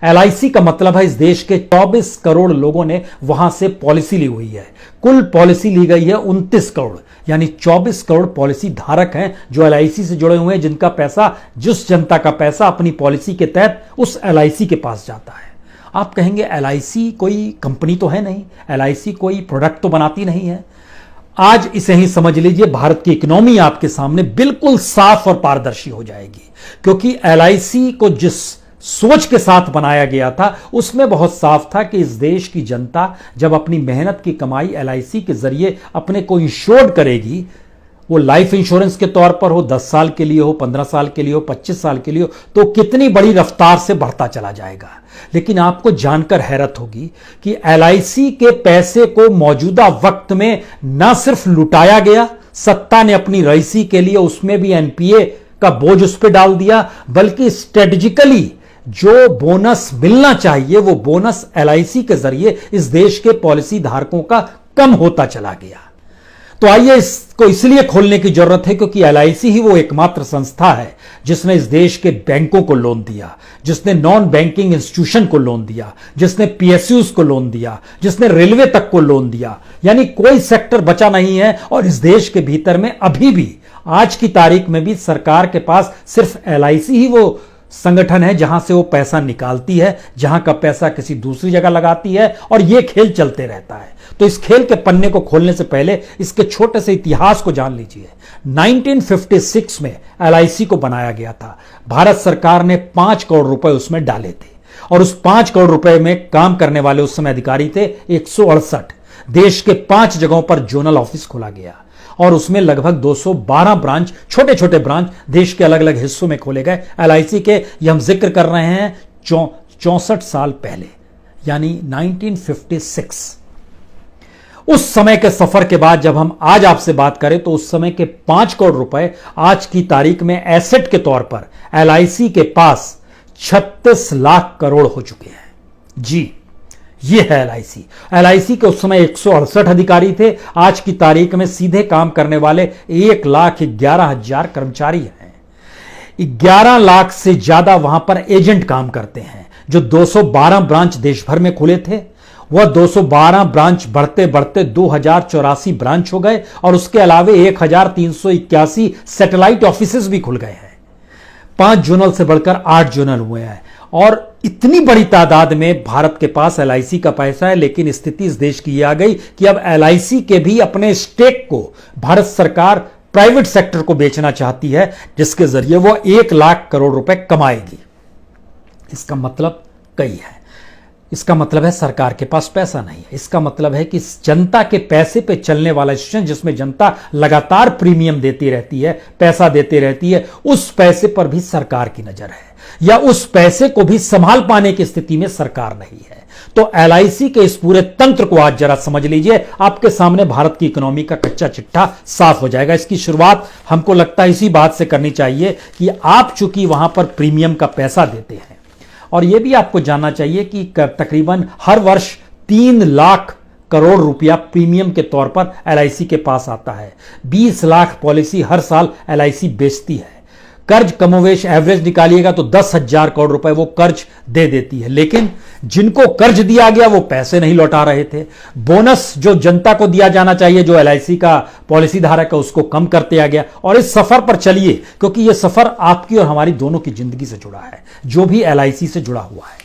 LIC का मतलब है इस देश के 24 करोड़ लोगों ने वहां से पॉलिसी ली हुई है। कुल पॉलिसी ली गई है 29 करोड़, यानी 24 करोड़ पॉलिसी धारक हैं जो LIC से जुड़े हुए हैं, जिनका पैसा, जिस जनता का पैसा अपनी पॉलिसी के तहत उस LIC के पास जाता है। आप कहेंगे LIC कोई कंपनी तो है नहीं, LIC कोई प्रोडक्ट तो बनाती नहीं है। आज इसे ही समझ लीजिए, भारत की इकोनॉमी आपके सामने बिल्कुल साफ और पारदर्शी हो जाएगी, क्योंकि LIC को जिस सोच के साथ बनाया गया था उसमें बहुत साफ था कि इस देश की जनता जब अपनी मेहनत की कमाई LIC के जरिए अपने को इंश्योर्ड करेगी, वो लाइफ इंश्योरेंस के तौर पर हो, 10 साल के लिए हो, 15 साल के लिए हो, 25 साल के लिए हो, तो कितनी बड़ी रफ्तार से बढ़ता चला जाएगा। लेकिन आपको जानकर हैरत होगी कि LIC के पैसे को मौजूदा वक्त में ना सिर्फ लुटाया गया, सत्ता ने अपनी रईसी के लिए उसमें भी NPA का बोझ उस पर डाल दिया, बल्कि स्ट्रेटेजिकली जो बोनस मिलना चाहिए वो बोनस LIC के जरिए इस देश के पॉलिसी धारकों का कम होता चला गया। तो आइए इसको इसलिए खोलने की जरूरत है क्योंकि LIC ही वो एकमात्र संस्था है जिसने इस देश के बैंकों को लोन दिया, जिसने नॉन बैंकिंग इंस्टीट्यूशन को लोन दिया, जिसने PSUs को लोन दिया, जिसने रेलवे तक को लोन दिया। यानी कोई सेक्टर बचा नहीं है। और इस देश के भीतर में अभी भी आज की तारीख में भी सरकार के पास सिर्फ LIC ही वो संगठन है जहां से वो पैसा निकालती है, जहां का पैसा किसी दूसरी जगह लगाती है, और ये खेल चलते रहता है। तो इस खेल के पन्ने को खोलने से पहले इसके छोटे से इतिहास को जान लीजिए। 1956 में LIC को बनाया गया था। भारत सरकार ने 5 करोड़ रुपए उसमें डाले थे, और उस 5 करोड़ रुपए में काम करने वाले उस समय अधिकारी थे 168। देश के 5 जगहों पर जोनल ऑफिस खोला गया, और उसमें लगभग 212 ब्रांच, छोटे छोटे ब्रांच देश के अलग अलग हिस्सों में खोले गए। LIC के ये हम जिक्र कर रहे हैं 64 साल पहले, यानी 1956। उस समय के सफर के बाद जब हम आज आपसे बात करें तो उस समय के 5 करोड़ रुपए आज की तारीख में एसेट के तौर पर LIC के पास 36 लाख करोड़ हो चुके हैं। जी, ये है LIC के उस समय 168 अधिकारी थे। आज की तारीख में सीधे काम करने वाले 1,11,000 कर्मचारी हैं। 11 लाख से ज्यादा वहां पर एजेंट काम करते हैं। जो 212 ब्रांच देश भर में खुले थे, वह 212 ब्रांच बढ़ते बढ़ते 2084 ब्रांच हो गए, और उसके अलावे 1381 सैटेलाइट ऑफिसेज भी खुल गए हैं। 5 जोनल से बढ़कर 8 जोनल हुए हैं, और इतनी बड़ी तादाद में भारत के पास LIC का पैसा है। लेकिन स्थिति इस देश की ये आ गई कि अब LIC के भी अपने स्टेक को भारत सरकार प्राइवेट सेक्टर को बेचना चाहती है, जिसके जरिए वो 1 लाख करोड़ रुपए कमाएगी। इसका मतलब कई है। इसका मतलब है सरकार के पास पैसा नहीं है। इसका मतलब है कि जनता के पैसे पे चलने वाला इंस्टीट्यूशन, जिसमें जनता लगातार प्रीमियम देती रहती है, पैसा देती रहती है, उस पैसे पर भी सरकार की नजर है, या उस पैसे को भी संभाल पाने की स्थिति में सरकार नहीं है। तो LIC के इस पूरे तंत्र को आज जरा समझ लीजिए। आपके सामने भारत की इकोनॉमी का कच्चा चिट्ठा साफ हो जाएगा। इसकी शुरुआत हमको लगता है इसी बात से करनी चाहिए कि आप चूंकि वहां पर प्रीमियम का पैसा देते हैं, और यह भी आपको जानना चाहिए कि तकरीबन हर वर्ष 3 लाख करोड़ रुपया प्रीमियम के तौर पर LIC के पास आता है। 20 लाख पॉलिसी हर साल LIC बेचती है। कर्ज कमोवेश एवरेज निकालिएगा तो 10,000 करोड़ रुपए वो कर्ज दे देती है। लेकिन जिनको कर्ज दिया गया वो पैसे नहीं लौटा रहे थे। बोनस जो जनता को दिया जाना चाहिए, जो LIC का पॉलिसी धारक है, उसको कम कर दिया गया। और इस सफर पर चलिए, क्योंकि यह सफर आपकी और हमारी दोनों की जिंदगी से जुड़ा है, जो भी LIC से जुड़ा हुआ है।